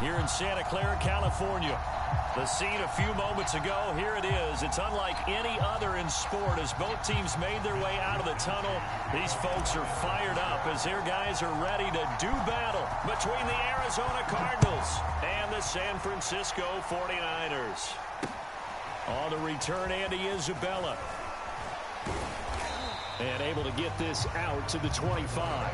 Here in Santa Clara, California. The scene a few moments ago, here it is. It's unlike any other in sport as both teams made their way out of the tunnel. These folks are fired up as their guys are ready to do battle between the Arizona Cardinals and the San Francisco 49ers. On the return, Andy Isabella. And able to get this out to the 25.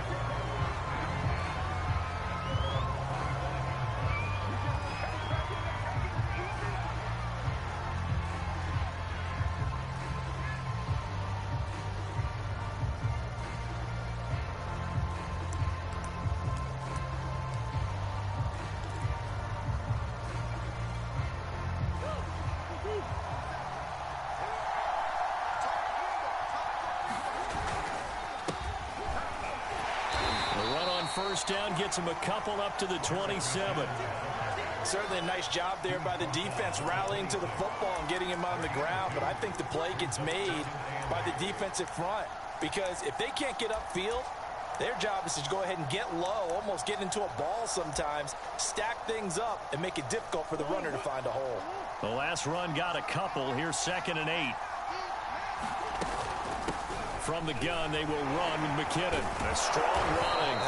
First down gets him a couple up to the 27. Certainly a nice job there by the defense rallying to the football and getting him on the ground. But I think the play gets made by the defensive front because if they can't get upfield, their job is to go ahead and get low, almost get into a ball sometimes, stack things up, and make it difficult for the runner to find a hole. The last run got a couple. Here's 2nd and 8. From the gun, they will run with McKinnon. A strong running.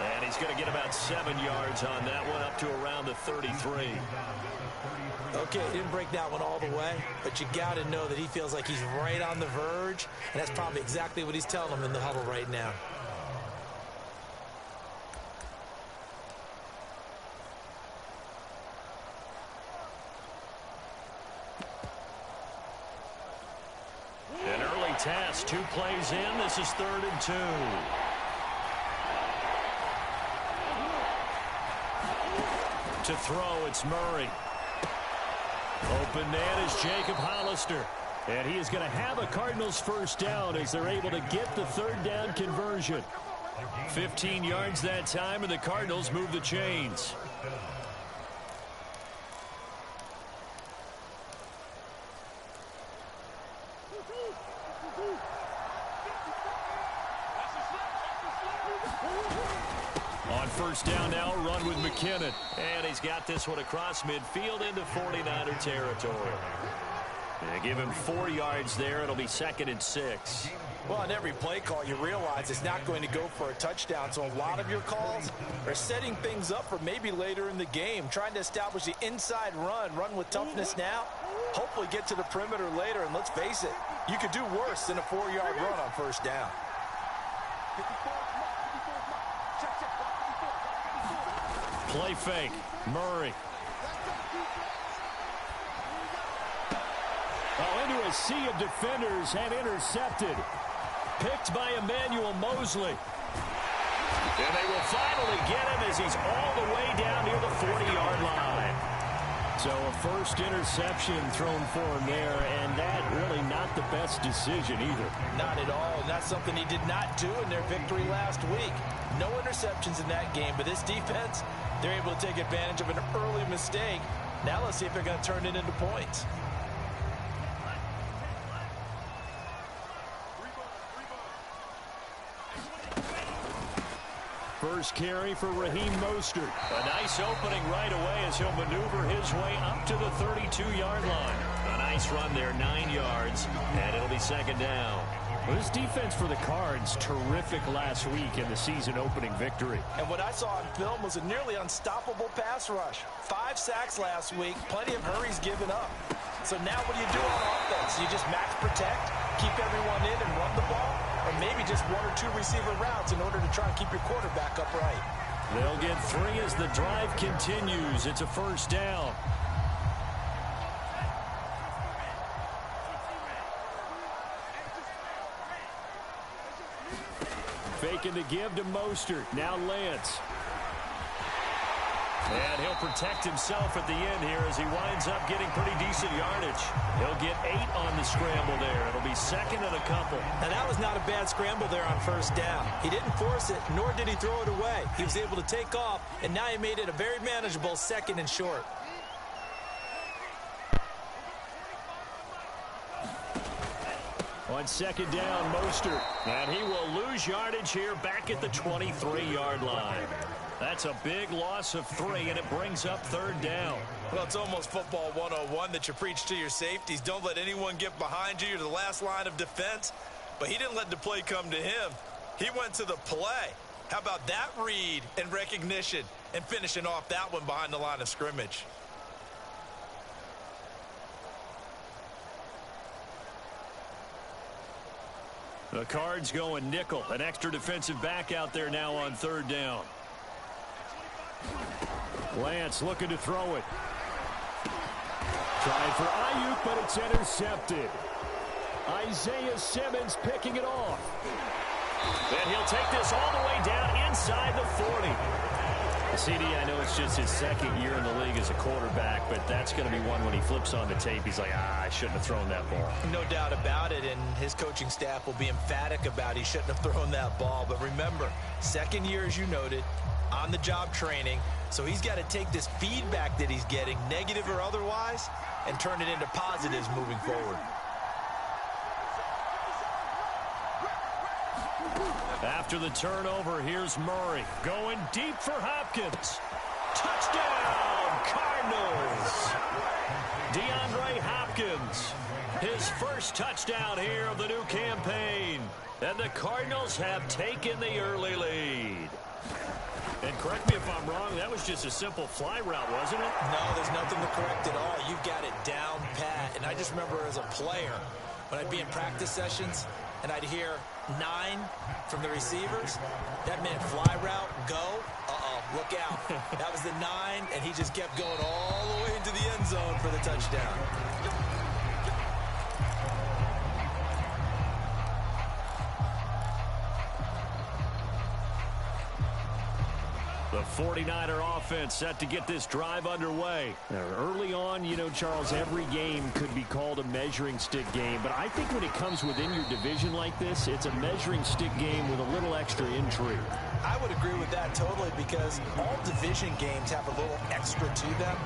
And he's going to get about 7 yards on that one, up to around the 33. Okay, didn't break that one all the way, but you got to know that he feels like he's right on the verge, and that's probably exactly what he's telling them in the huddle right now. Test, 2 plays in. This is 3rd and 2. To throw, it's Murray. Open man is Jacob Hollister. And he is going to have a Cardinals first down as they're able to get the 3rd down conversion. 15 yards that time, and the Cardinals move the chains. On first down now, run with McKinnon. And he's got this one across midfield into 49er territory. They give him 4 yards there. It'll be 2nd and 6. Well, on every play call, you realize it's not going to go for a touchdown. So a lot of your calls are setting things up for maybe later in the game, trying to establish the inside run with toughness now, hopefully get to the perimeter later. And let's face it, you could do worse than a 4-yard run on first down. Play fake. Murray. Oh, into a sea of defenders and intercepted. Picked by Emmanuel Mosley. And they will finally get him as he's all the way down near the 40-yard line. So a first interception thrown for him there, and that really not the best decision either. Not at all, and that's something he did not do in their victory last week. No interceptions in that game, but this defense, they're able to take advantage of an early mistake. Now let's see if they're going to turn it into points. First carry for Raheem Mostert. A nice opening right away as he'll maneuver his way up to the 32-yard line. A nice run there, 9 yards, and it'll be 2nd down. Well, this defense for the Cards, terrific last week in the season-opening victory. And what I saw on film was a nearly unstoppable pass rush. 5 sacks last week, plenty of hurries given up. So now what do you do on offense? You just max protect, keep everyone in and run the ball, or maybe just 1 or 2 receiver routes in order to try and keep your quarterback upright. They'll get 3 as the drive continues. It's a first down. Faking to give to Mostert. Now Lance. And he'll protect himself at the end here as he winds up getting pretty decent yardage. He'll get 8 on the scramble there. It'll be 2nd and a couple. And that was not a bad scramble there on first down. He didn't force it, nor did he throw it away. He was able to take off, and now he made it a very manageable 2nd and short. On 2nd down, Mostert. And he will lose yardage here back at the 23-yard line. That's a big loss of 3, and it brings up 3rd down. Well, it's almost football 101 that you preach to your safeties. Don't let anyone get behind you. You're the last line of defense. But he didn't let the play come to him. He went to the play. How about that read and recognition and finishing off that one behind the line of scrimmage? The Cards going nickel. An extra defensive back out there now on 3rd down. Lance looking to throw it. Trying for Ayuk, but it's intercepted. Isaiah Simmons picking it off. And he'll take this all the way down inside the 40. CD, I know it's just his 2nd year in the league as a quarterback, but that's going to be one when he flips on the tape. He's like, I shouldn't have thrown that ball. No doubt about it, and his coaching staff will be emphatic about he shouldn't have thrown that ball. But remember, 2nd year, as you noted, on-the-job training, so he's got to take this feedback that he's getting, negative or otherwise, and turn it into positives moving forward. After the turnover, here's Murray going deep for Hopkins. Touchdown, Cardinals. DeAndre Hopkins, his first touchdown here of the new campaign. And the Cardinals have taken the early lead. And correct me if I'm wrong, that was just a simple fly route, wasn't it? No, there's nothing to correct at all. You've got it down pat. And I just remember as a player, when I'd be in practice sessions, and I'd hear 9 from the receivers, that meant fly route, go, look out. That was the 9, and he just kept going all the way into the end zone for the touchdown. The 49er offense set to get this drive underway. Now, early on, you know, Charles, every game could be called a measuring stick game. But I think when it comes within your division like this, it's a measuring stick game with a little extra intrigue. I would agree with that totally because all division games have a little extra to them.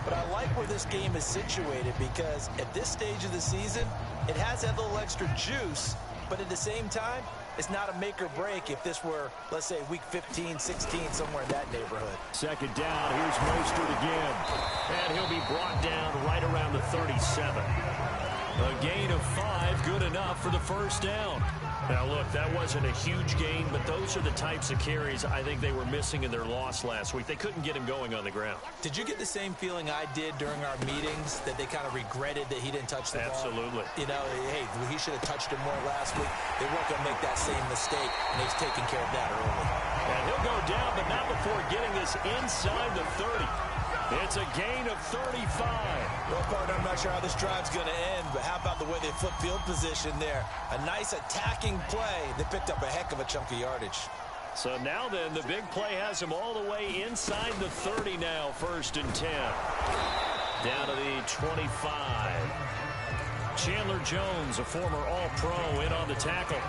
But I like where this game is situated because at this stage of the season, it has that little extra juice. But at the same time, it's not a make or break if this were, let's say, week 15, 16, somewhere in that neighborhood. 2nd down, here's Mostert again. And he'll be brought down right around the 37. A gain of 5, good enough for the 1st down. Now, look, that wasn't a huge gain, but those are the types of carries I think they were missing in their loss last week. They couldn't get him going on the ground. Did you get the same feeling I did during our meetings, that they kind of regretted that he didn't touch the ball? Absolutely. You know, hey, he should have touched it more last week. They weren't going to make that same mistake, and he's taken care of that early. And he'll go down, but not before getting this inside the 30. It's a gain of 35. Well, partner, I'm not sure how this drive's going to end, but how about the way they flip field position there? A nice attacking play. They picked up a heck of a chunk of yardage. So now then, the big play has him all the way inside the 30 now, 1st and 10. Down to the 25. Chandler Jones, a former All-Pro, in on the tackle.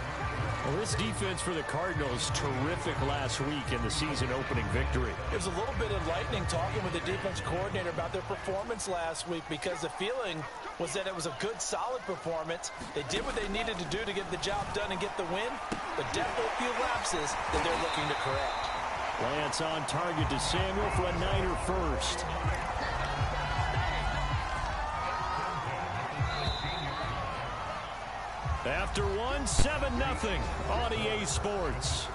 Well, this defense for the Cardinals, terrific last week in the season-opening victory. It was a little bit enlightening talking with the defense coordinator about their performance last week because the feeling was that it was a good, solid performance. They did what they needed to do to get the job done and get the win, but definitely a few lapses that they're looking to correct. Lance on target to Samuel for a Niner first. After one, 7-0 on EA Sports.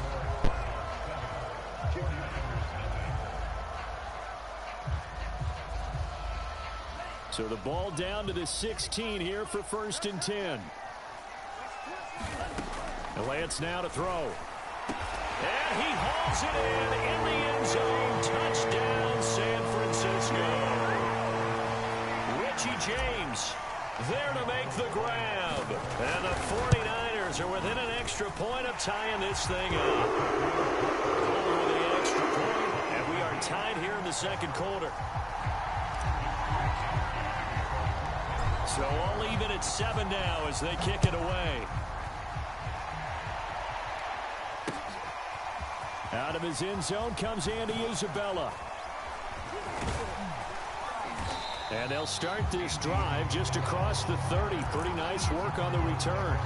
So the ball down to the 16 here for 1st and 10. And Lance now to throw. And he hauls it in the end zone. Touchdown, San Francisco. Richie James there to make the grab. And the 49ers are within an extra point of tying this thing up. Over the extra point, and we are tied here in the 2nd quarter. So all even at 7 now as they kick it away. Out of his end zone comes Andy Isabella. And they'll start this drive just across the 30. Pretty nice work on the return.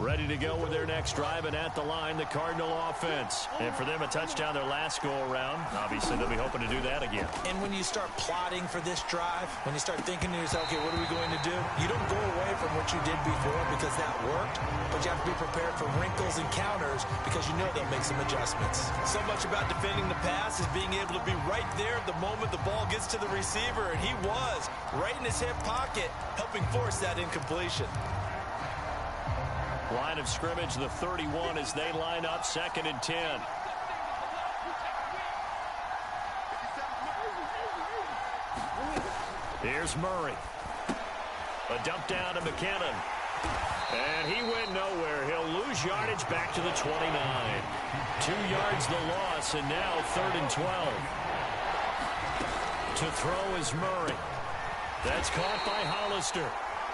Ready to go with their next drive, and at the line, the Cardinal offense. And for them, a touchdown their last go-around. Obviously, they'll be hoping to do that again. And when you start plotting for this drive, when you start thinking to yourself, okay, what are we going to do? You don't go away from what you did before because that worked, but you have to be prepared for wrinkles and counters because you know they'll make some adjustments. So much about defending the pass is being able to be right there at the moment the ball gets to the receiver, and he was right in his hip pocket, helping force that incompletion. Line of scrimmage, the 31 as they line up, 2nd and 10. Here's Murray. A dump down to McKinnon. And he went nowhere. He'll lose yardage back to the 29. 2 yards the loss, and now 3rd and 12. To throw is Murray. That's caught by Hollister.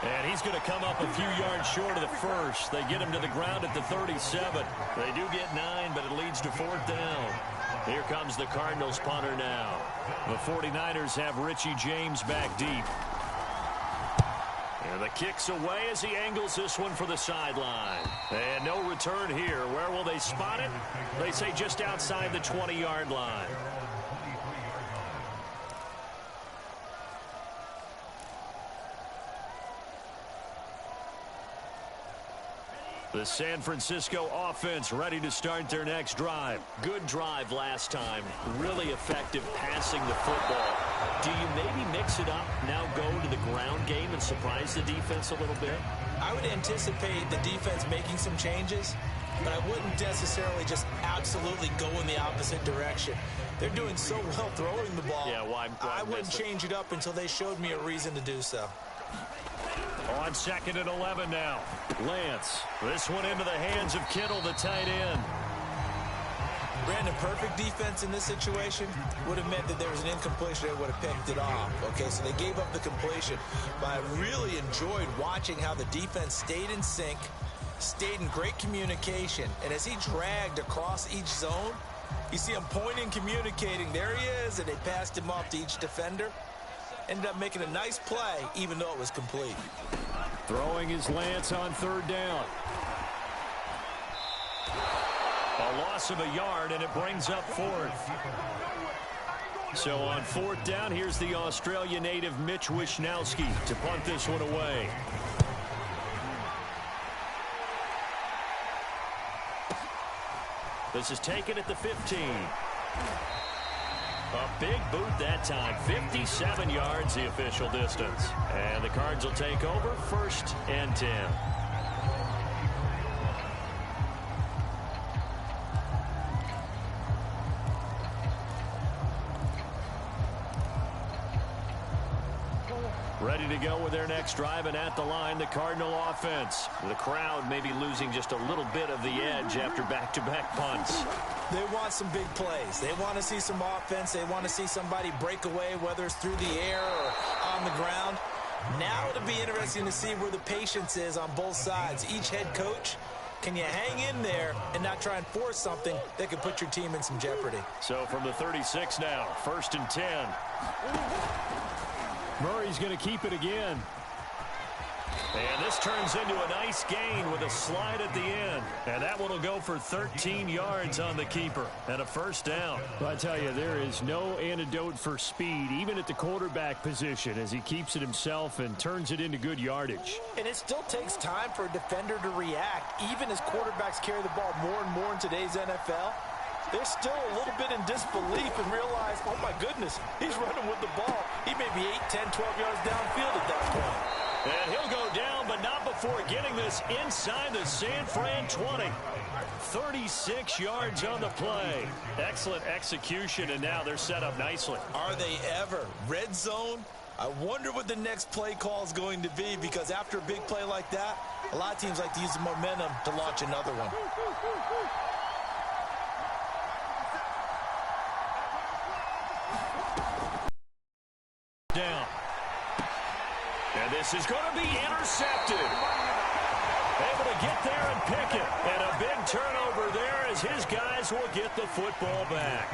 And he's going to come up a few yards short of the first. They get him to the ground at the 37. They do get 9, but it leads to 4th down. Here comes the Cardinals punter now. The 49ers have Richie James back deep. And the kick's away as he angles this one for the sideline. And no return here. Where will they spot it? They say just outside the 20-yard line. The San Francisco offense ready to start their next drive. Good drive last time. Really effective passing the football. Do you maybe mix it up, now go to the ground game and surprise the defense a little bit? I would anticipate the defense making some changes, but I wouldn't necessarily just absolutely go in the opposite direction. They're doing so well throwing the ball. Yeah, why I wouldn't change it up until they showed me a reason to do so. On 2nd and 11 now. Lance. This one into the hands of Kittle, the tight end. Brandon, perfect defense in this situation would have meant that there was an incompletion. They would have picked it off. Okay, so they gave up the completion. But I really enjoyed watching how the defense stayed in sync, stayed in great communication. And as he dragged across each zone, you see him pointing, communicating. There he is, and they passed him off to each defender. Ended up making a nice play, even though it was complete. Throwing is Lance on 3rd down. A loss of a yard, and it brings up 4th. So on 4th down, here's the Australia native Mitch Wishnowsky to punt this one away. This is taken at the 15. A big boot that time. 57 yards the official distance. And the Cards will take over, 1st and 10. Ready to go with their next drive, and at the line, the Cardinal offense. The crowd may be losing just a little bit of the edge after back-to-back punts. They want some big plays. They want to see some offense. They want to see somebody break away, whether it's through the air or on the ground. Now it'll be interesting to see where the patience is on both sides. Each head coach, can you hang in there and not try and force something that could put your team in some jeopardy? So from the 36 now, 1st and 10. Murray's going to keep it again. And this turns into a nice gain with a slide at the end. And that one will go for 13 yards on the keeper and a 1st down. Well, I tell you, there is no antidote for speed, even at the quarterback position, as he keeps it himself and turns it into good yardage. And it still takes time for a defender to react, even as quarterbacks carry the ball more and more in today's NFL. They're still a little bit in disbelief and realize, oh, my goodness, he's running with the ball. He may be 8, 10, 12 yards downfield at that point. And he'll go down, but not before getting this inside the San Fran 20. 36 yards on the play. Excellent execution, and now they're set up nicely. Are they ever? Red zone? I wonder what the next play call is going to be, because after a big play like that, a lot of teams like to use the momentum to launch another one. Down. And this is going to be intercepted. Able to get there and pick it. And a big turnover there as his guys will get the football back.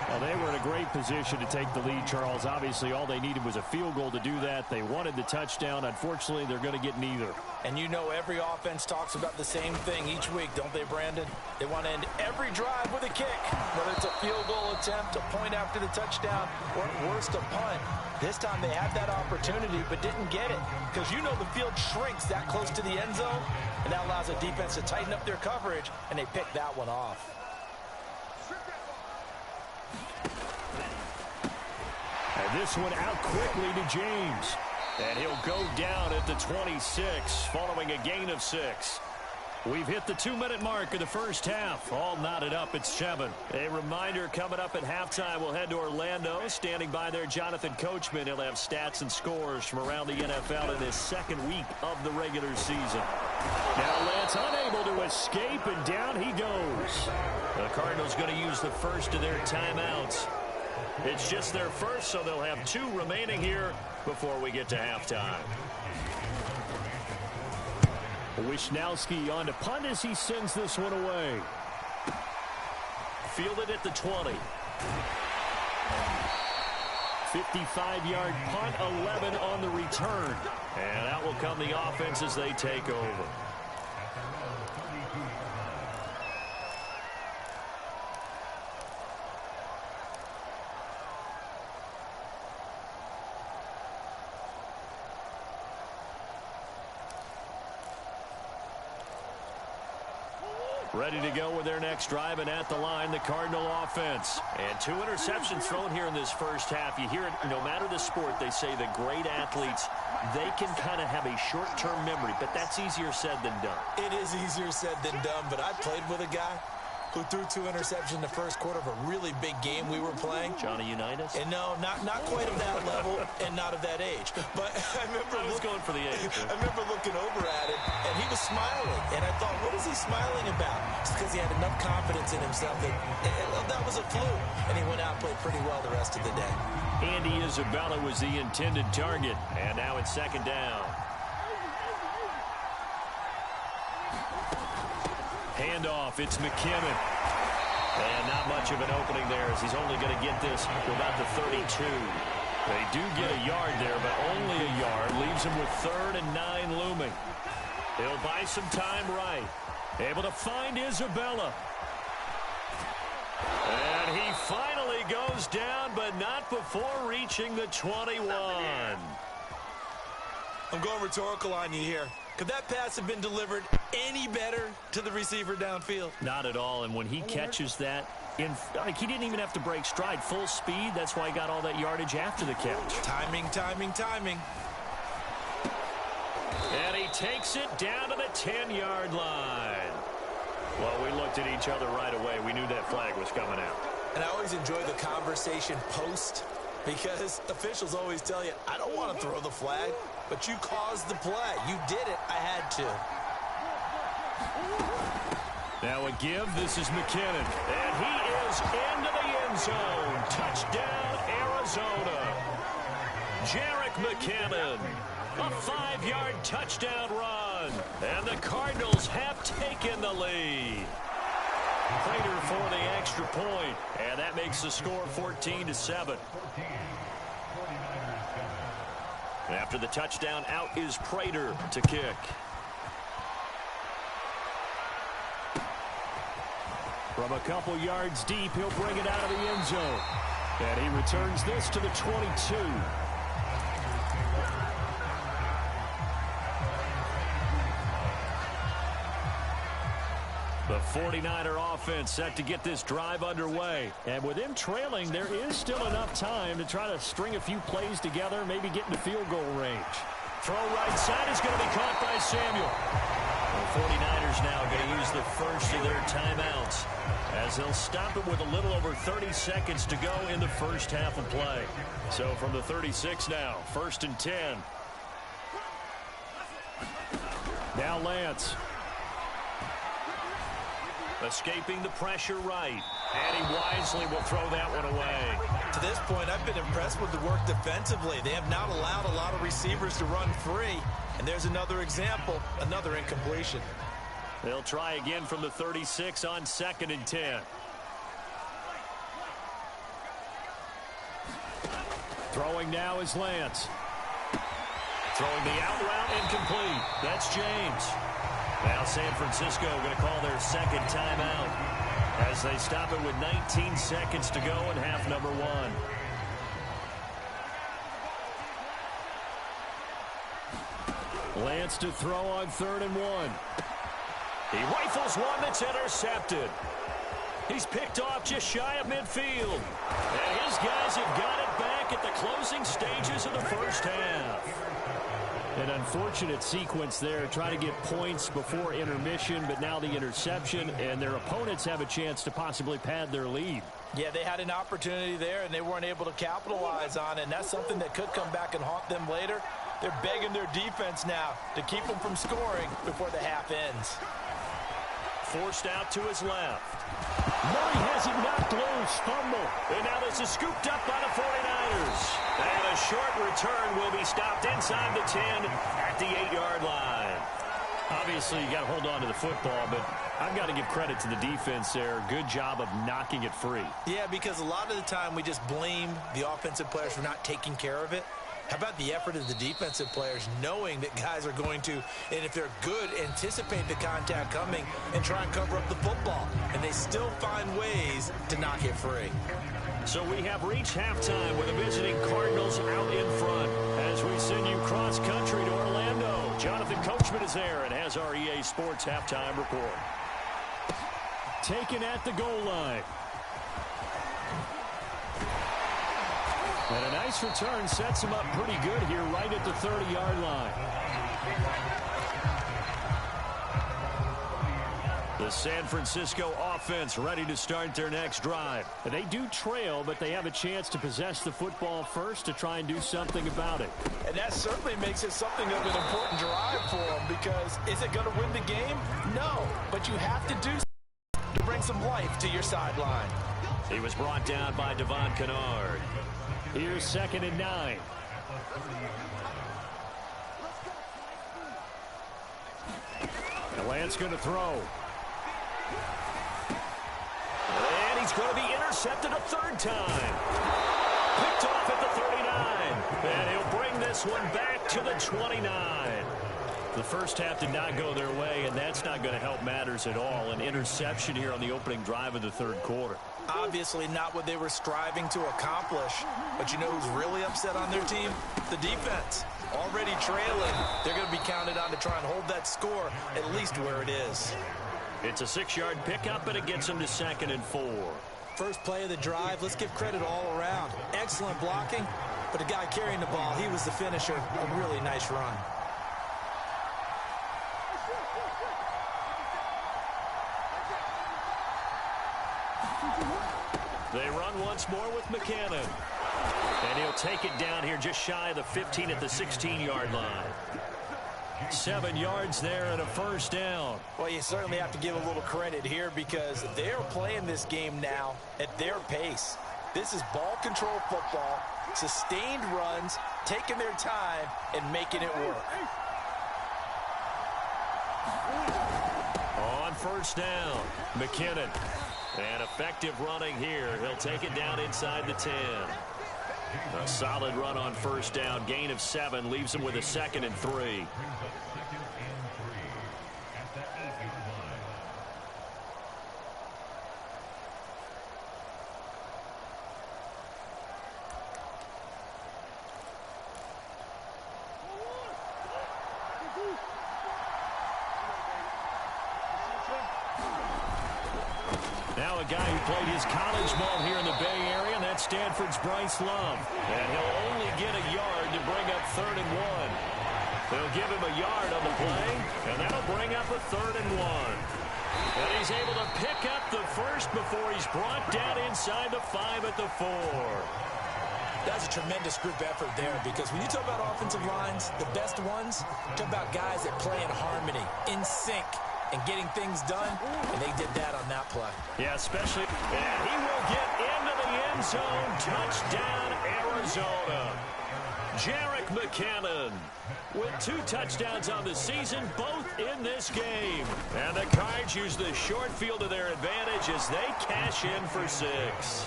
Well, they were in a great position to take the lead, Charles. Obviously, all they needed was a field goal to do that. They wanted the touchdown. Unfortunately, they're going to get neither. And you know every offense talks about the same thing each week, don't they, Brandon? They want to end every drive with a kick, whether it's a field goal attempt, a point after the touchdown, or at worst, a punt. This time they had that opportunity but didn't get it because you know the field shrinks that close to the end zone, and that allows the defense to tighten up their coverage, and they pick that one off. And this one out quickly to James. And he'll go down at the 26 following a gain of 6. We've hit the 2-minute mark of the first half. All knotted up at 7. A reminder coming up at halftime. We'll head to Orlando. Standing by there, Jonathan Coachman. He'll have stats and scores from around the NFL in his second week of the regular season. Now Lance unable to escape, and down he goes. The Cardinals going to use the first of their timeouts. It's just their first, so they'll have 2 remaining here before we get to halftime. Wisnowski on to punt as he sends this one away. Fielded at the 20. 55-yard punt, 11 on the return. And out will come the offense as they take over. Ready to go with their next drive, and at the line, the Cardinal offense. And 2 interceptions thrown here in this first half. You hear it, no matter the sport, they say the great athletes, they can kind of have a short-term memory, but that's easier said than done. It is easier said than done, but I played with a guy who threw 2 interceptions in the first quarter of a really big game we were playing. Johnny Unitas? And no, not quite of that level and not of that age. But I was going for the age. I remember looking over at him, and he was smiling. And I thought, what is he smiling about? It's because he had enough confidence in himself that was a fluke. And he went out and played pretty well the rest of the day. Andy Isabella was the intended target. And now it's second down. Handoff, it's McKinnon. And not much of an opening there as he's only going to get this to about the 32. They do get a yard there, but only a yard. Leaves him with 3rd and 9 looming. He'll buy some time right. Able to find Isabella. And he finally goes down, but not before reaching the 21. I'm going rhetorical on you here. Could that pass have been delivered any better to the receiver downfield? Not at all, and when he catches that, he didn't even have to break stride. Full speed, that's why he got all that yardage after the catch. Timing, timing, timing. And he takes it down to the 10-yard line. Well, we looked at each other right away. We knew that flag was coming out. And I always enjoy the conversation post because officials always tell you, I don't want to throw the flag. But you caused the play. You did it. I had to. Now a give. This is McKinnon. And he is into the end zone. Touchdown, Arizona. Jerick McKinnon. A 5-yard touchdown run. And the Cardinals have taken the lead. Prater for the extra point. And that makes the score 14-7. After the touchdown, out is Prater to kick. From a couple yards deep, he'll bring it out of the end zone. And he returns this to the 22. The 49er offense set to get this drive underway. And with him trailing, there is still enough time to try to string a few plays together, maybe get into field goal range. Throw right side is going to be caught by Samuel. The 49ers now going to use the first of their timeouts as they'll stop it with a little over 30 seconds to go in the first half of play. So from the 36 now, 1st and 10. Now Lance. Escaping the pressure right. And he wisely will throw that one away. To this point, I've been impressed with the work defensively. They have not allowed a lot of receivers to run free. And there's another example, another incompletion. They'll try again from the 36 on 2nd and 10. Throwing now is Lance. Throwing the out route incomplete. That's James. Now San Francisco going to call their second timeout as they stop it with 19 seconds to go in half number 1. Lance to throw on 3rd and 1. He rifles one that's intercepted. He's picked off just shy of midfield. And his guys have got it back at the closing stages of the first half. An unfortunate sequence there. Try to get points before intermission, but now the interception, and their opponents have a chance to possibly pad their lead. Yeah, they had an opportunity there, and they weren't able to capitalize on it, and that's something that could come back and haunt them later. They're begging their defense now to keep them from scoring before the half ends. Forced out to his left. Murray has it knocked loose. Fumble. And now this is scooped up by the 49ers. And a short return will be stopped inside the 10 at the 8-yard line. Obviously, you got to hold on to the football, but I've got to give credit to the defense there. Good job of knocking it free. Yeah, because a lot of the time we just blame the offensive players for not taking care of it. How about the effort of the defensive players knowing that guys are going to, and if they're good, anticipate the contact coming and try and cover up the football. And they still find ways to knock it free. So we have reached halftime with the visiting Cardinals out in front as we send you cross-country to Orlando. Jonathan Coachman is there and has our EA Sports halftime report. Taken at the goal line. And a nice return sets him up pretty good here right at the 30-yard line. The San Francisco offense ready to start their next drive. They do trail, but they have a chance to possess the football first to try and do something about it. And that certainly makes it something of an important drive for them, because is it going to win the game? No, but you have to do something to bring some life to your sideline. He was brought down by Devon Kennard. Here's 2nd and 9. And Lance going to throw. And he's going to be intercepted a 3rd time. Picked off at the 39. And he'll bring this one back to the 29. The first half did not go their way, and that's not going to help matters at all. An interception here on the opening drive of the 3rd quarter. Obviously not what they were striving to accomplish. But you know who's really upset on their team? The defense. Already trailing. They're going to be counted on to try and hold that score at least where it is. It's a 6-yard pickup, and it gets them to 2nd and 4. First play of the drive. Let's give credit all around. Excellent blocking. But the guy carrying the ball, he was the finisher. A really nice run. They run once more with McKinnon. And he'll take it down here just shy of the 15 at the 16-yard line. 7 yards there and a first down. Well, you certainly have to give a little credit here because they're playing this game now at their pace. This is ball control football, sustained runs, taking their time and making it work. On first down, McKinnon. And effective running here. He'll take it down inside the 10. A solid run on first down. Gain of 7 leaves him with a 2nd and 3. Now a guy who played his college ball here in the Bay Area, and that's Stanford's Bryce Love. And he'll only get a yard to bring up 3rd and 1. They'll give him a yard on the play, and that'll bring up a 3rd and 1. And he's able to pick up the first before he's brought down inside the 5 at the 4. That's a tremendous group effort there because when you talk about offensive lines, the best ones, talk about guys that play in harmony, in sync, and getting things done, and they did that on that play. Yeah, especially, and he will get into the end end zone. Touchdown, Arizona. Jerick McKinnon with 2 touchdowns on the season, both in this game. And the Cards use the short field to their advantage as they cash in for 6.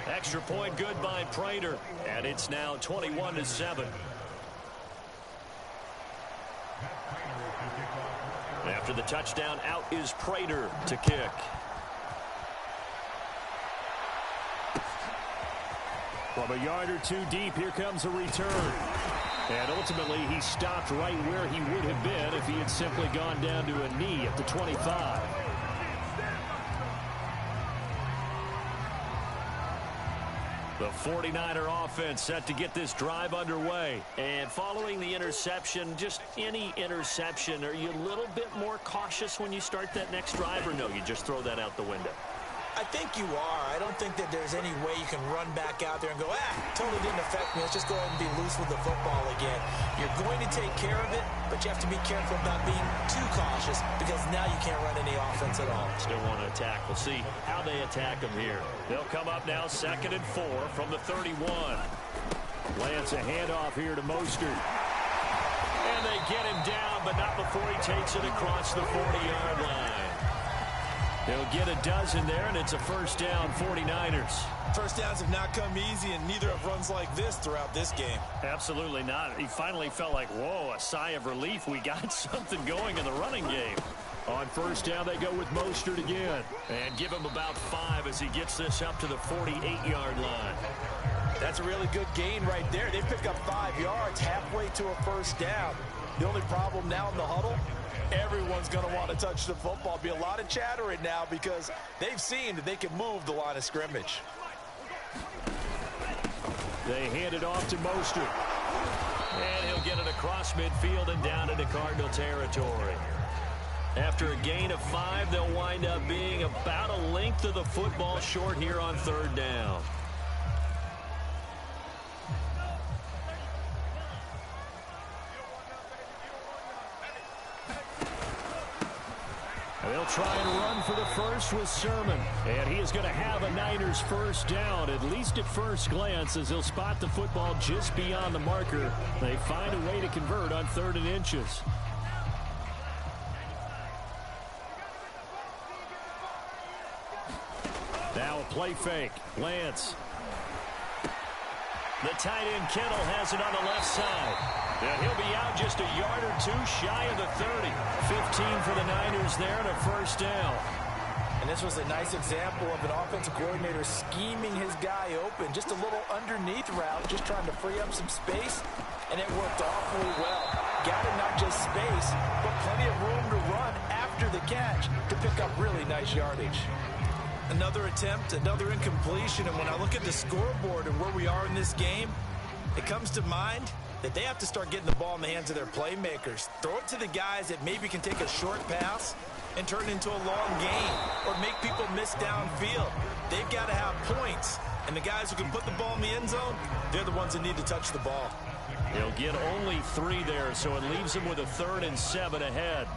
Extra point good by Prater, and it's now 21-7. After the touchdown, out is Prater to kick. From a yard or 2 deep, here comes a return. And ultimately, he stopped right where he would have been if he had simply gone down to a knee at the 25. The 49er offense set to get this drive underway. And following the interception, just any interception, are you a little bit more cautious when you start that next drive, or no, you just throw that out the window? I think you are. I don't think that there's any way you can run back out there and go, totally didn't affect me. Let's just go ahead and be loose with the football again. You're going to take care of it, but you have to be careful about being too cautious because now you can't run any offense at all. Still want to attack. We'll see how they attack them here. They'll come up now 2nd and 4 from the 31. Lance a handoff here to Mostert. And they get him down, but not before he takes it across the 40-yard line. They'll get a dozen there, and it's a first down, 49ers. First downs have not come easy, and neither have runs like this throughout this game. Absolutely not. He finally felt like, whoa, a sigh of relief. We got something going in the running game. On first down, they go with Mostert again. And give him about 5 as he gets this up to the 48-yard line. That's a really good gain right there. They pick up 5 yards halfway to a first down. The only problem now in the huddle, everyone's going to want to touch the football. Be a lot of chatter right now because they've seen that they can move the line of scrimmage. They hand it off to Mostert. And he'll get it across midfield and down into Cardinal territory. After a gain of 5, they'll wind up being about a length of the football short here on 3rd down. They'll try and run for the first with Sermon. And he is going to have a Niners first down, at least at first glance, as he'll spot the football just beyond the marker. They find a way to convert on 3rd and inches. Now a play fake. Lance. The tight end Kittle has it on the left side. And he'll be out just a yard or 2 shy of the 30. 15 for the Niners there and a first down. And this was a nice example of an offensive coordinator scheming his guy open. Just a little underneath route, just trying to free up some space. And it worked awfully well. Got him not just space, but plenty of room to run after the catch to pick up really nice yardage. Another attempt, another incompletion. And when I look at the scoreboard and where we are in this game, it comes to mind that they have to start getting the ball in the hands of their playmakers. Throw it to the guys that maybe can take a short pass and turn it into a long gain or make people miss downfield. They've got to have points. And the guys who can put the ball in the end zone, they're the ones that need to touch the ball. He'll get only 3 there, so it leaves him with a 3rd and 7 ahead.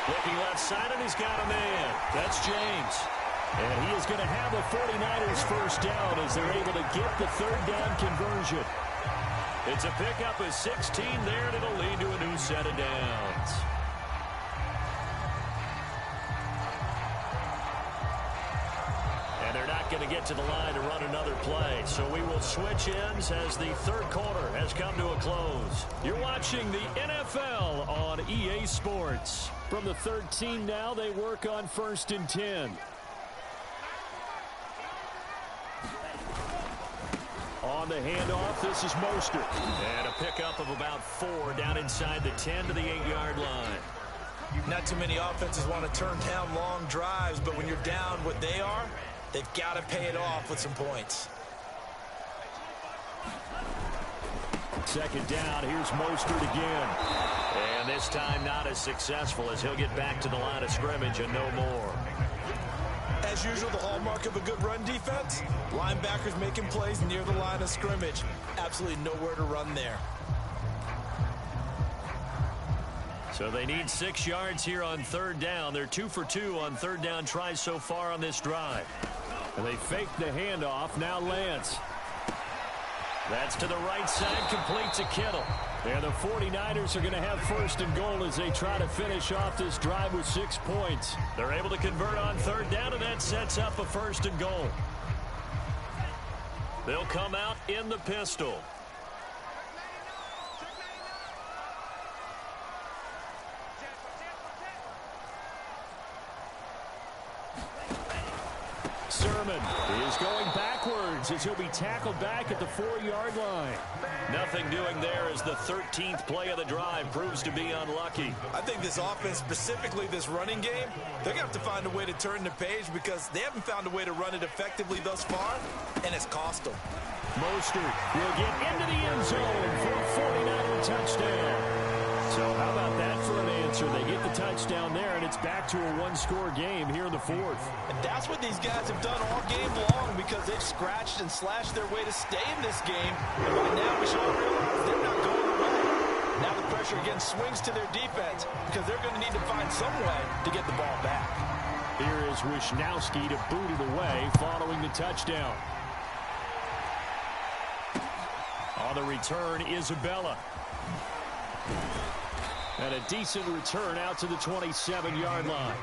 Looking left side, and he's got a man. That's James. And he is going to have a 49ers first down as they're able to get the 3rd down conversion. It's a pickup of 16 there, and it'll lead to a new set of downs. And they're not going to get to the line to run another play. So we will switch ends as the 3rd quarter has come to a close. You're watching the NFL on EA Sports. From the 13 now, they work on 1st and 10. On the handoff, this is Mostert. And a pickup of about 4 down inside the 10 to the 8-yard line. Not too many offenses want to turn down long drives, but when you're down what they are, they've got to pay it off with some points. 2nd down, here's Mostert again. And this time not as successful as he'll get back to the line of scrimmage and no more. As usual, the hallmark of a good run defense, linebackers making plays near the line of scrimmage. Absolutely nowhere to run there. So they need 6 yards here on third down. They're 2 for 2 on third down tries so far on this drive. And they fake the handoff. Now Lance. That's to the right side, complete to Kittle. And the 49ers are going to have first and goal as they try to finish off this drive with 6 points. They're able to convert on third down, and that sets up a first and goal. They'll come out in the pistol. Sermon is going backwards as he'll be tackled back at the 4-yard line. Nothing doing there as the 13th play of the drive proves to be unlucky. I think this offense, specifically this running game, they're going to have to find a way to turn the page because they haven't found a way to run it effectively thus far, and it's cost them. Mostert will get into the end zone for a 49er touchdown. So how about that for an answer? They get the touchdown there, and it's back to a one-score game here in the fourth. And that's what these guys have done all game long because they've scratched and slashed their way to stay in this game. And by now, we should all realize they're not going away. Now the pressure again swings to their defense because they're going to need to find some way to get the ball back. Here is Wisnowski to boot it away following the touchdown. On the return, Isabella. And a decent return out to the 27-yard line.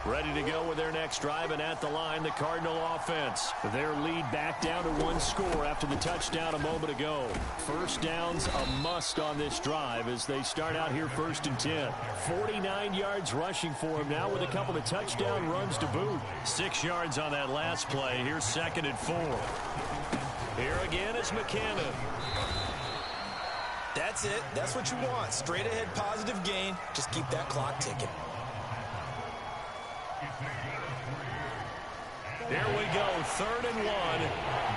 Ready to go with their next drive, and at the line, the Cardinal offense. Their lead back down to 1 score after the touchdown a moment ago. First down's a must on this drive as they start out here 1st and 10. 49 yards rushing for him now with a couple of touchdown runs to boot. 6 yards on that last play. Here's 2nd and 4. Here again is McKinnon. That's it. That's what you want. Straight ahead positive gain. Just keep that clock ticking. Here we go, 3rd and 1.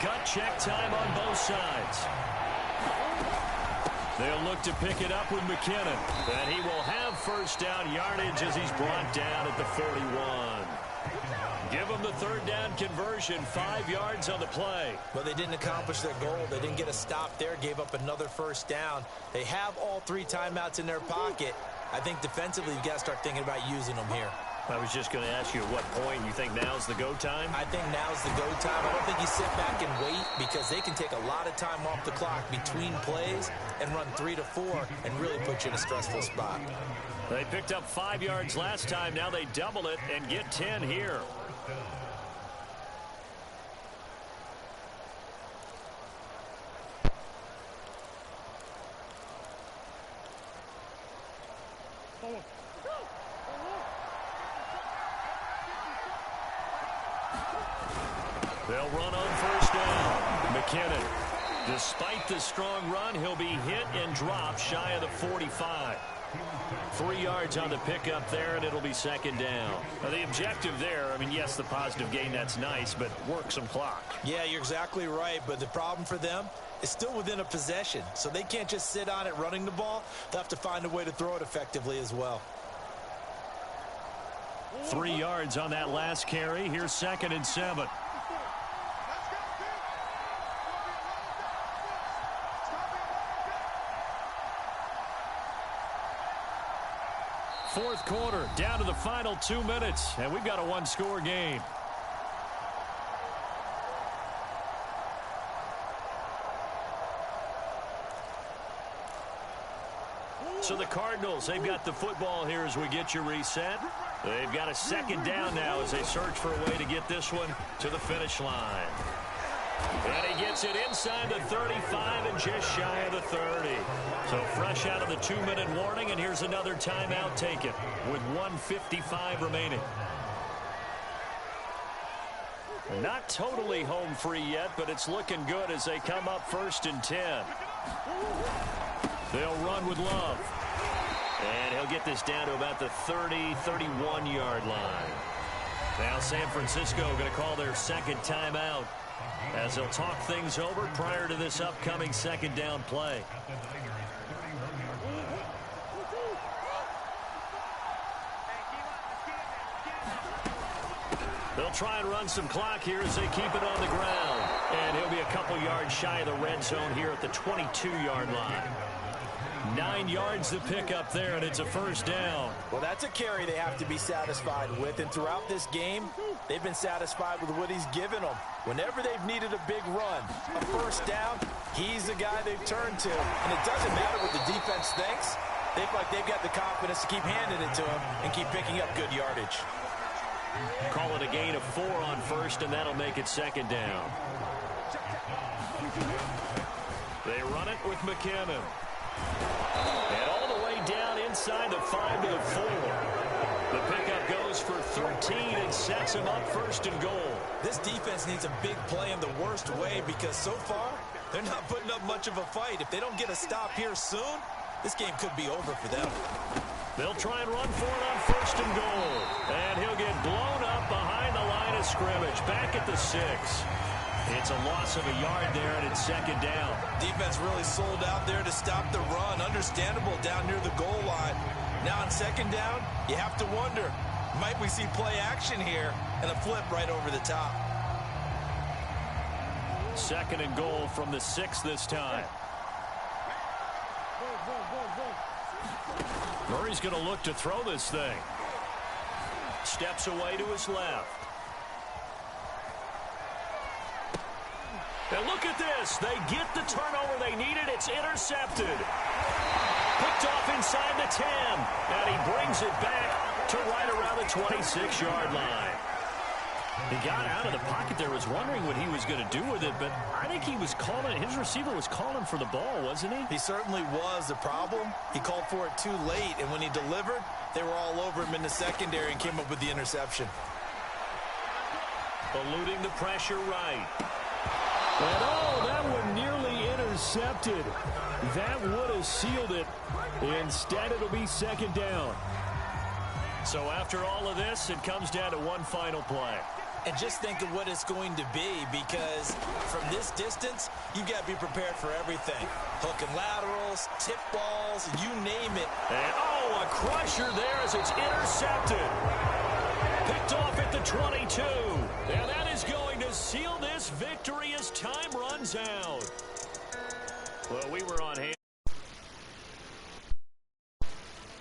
Gut check time on both sides. They'll look to pick it up with McKinnon. And he will have first down yardage as he's brought down at the 41. Give them the 3rd down conversion, 5 yards on the play. But they didn't accomplish their goal. They didn't get a stop there, gave up another first down. They have all 3 timeouts in their pocket. I think defensively you've got to start thinking about using them here. I was just going to ask you at what point you think now's the go time? I think now's the go time. I don't think you sit back and wait because they can take a lot of time off the clock between plays and run 3 to 4 and really put you in a stressful spot. They picked up 5 yards last time. Now they double it and get 10 here. They'll run on first down. McKinnon, despite the strong run, he'll be hit and dropped shy of the 45. 3 yards on the pickup there, and it'll be 2nd down. Now, the objective there, I mean, yes, the positive gain, that's nice, but work some clock. Yeah, you're exactly right, but the problem for them is still within a possession, so they can't just sit on it running the ball. They'll have to find a way to throw it effectively as well. 3 yards on that last carry. Here's 2nd and 7. Fourth quarter, down to the final 2 minutes, and we've got a one-score game. So the Cardinals, they've got the football here as we get you reset. They've got a 2nd down now as they search for a way to get this one to the finish line. And he gets it inside the 35 and just shy of the 30. So fresh out of the 2-minute warning, and here's another timeout taken with 1:55 remaining. Not totally home free yet, but it's looking good as they come up 1st and 10. They'll run with Love. And he'll get this down to about the 30, 31-yard line. Now San Francisco going to call their 2nd timeout as they'll talk things over prior to this upcoming 2nd down play. They'll try and run some clock here as they keep it on the ground. And he'll be a couple yards shy of the red zone here at the 22-yard line. 9 yards to pick up there, and it's a first down. Well, that's a carry they have to be satisfied with. And throughout this game, they've been satisfied with what he's given them. Whenever they've needed a big run, a first down, he's the guy they've turned to. And it doesn't matter what the defense thinks. They feel like they've got the confidence to keep handing it to him and keep picking up good yardage. Call it a gain of 4 on first, and that'll make it second down. They run it with McKinnon. And all the way down inside the 5 to the 4. The pickup goes for 13 and sets him up first and goal. This defense needs a big play in the worst way because so far, they're not putting up much of a fight. If they don't get a stop here soon, this game could be over for them. They'll try and run for it on first and goal. And he'll get blown up behind the line of scrimmage. Back at the 6. It's a loss of a yard there, and it's second down. Defense really sold out there to stop the run. Understandable down near the goal line. Now on second down, you have to wonder, might we see play action here and a flip right over the top? Second and goal from the 6 this time. Murray's going to look to throw this thing. Steps away to his left. And look at this. They get the turnover they needed. It's intercepted. Picked off inside the 10. And he brings it back to right around the 26-yard line. He got out of the pocket there, was wondering what he was going to do with it, but I think he was calling, his receiver was calling for the ball, wasn't he? He certainly was. The problem, he called for it too late, and when he delivered, they were all over him in the secondary and came up with the interception. Eluding the pressure right. And oh, that one nearly intercepted. That would have sealed it. Instead, it'll be second down. So after all of this, it comes down to one final play. And just think of what it's going to be, because from this distance, you've got to be prepared for everything. Hook and laterals, tip balls, you name it. And oh, a crusher there as it's intercepted. Picked off at the 22. And that is going to seal this victory as time runs out. Well, we were on hand.